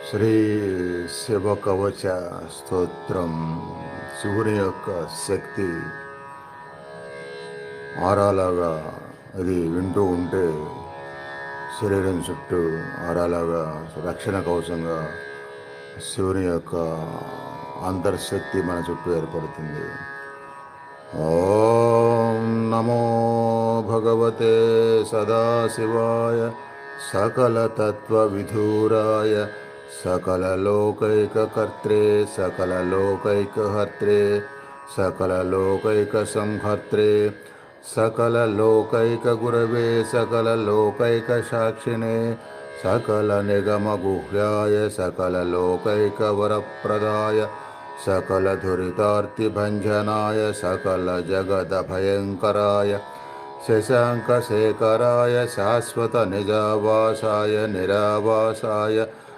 శ్రీ శివకవచ స్తోత్రం. శివుని యొక్క శక్తి ఆరాలాగా అది వింటూ ఉంటే శరీరం చుట్టూ ఆరాలాగా రక్షణ కవచంగా శివుని యొక్క అంతర్శక్తి మన చుట్టూ ఏర్పడుతుంది. ఓం నమో భగవతే సదాశివాయ సకలతత్వవిధూరాయ सकललोकैककर्त्रे सकललोकैकहर्त्रे सकललोकैकसंहर्त्रे सकललोकैकगुरवे सकललोकैकसाक्षिणे सकलनिगमगुह्याय सकललोकैकवरप्रदाय सकलधुरितार्तिभञ्जनाय सकलजगदभयङ्कराय शशाङ्कशेखराय शाश्वतनिजावासाय निरावासाय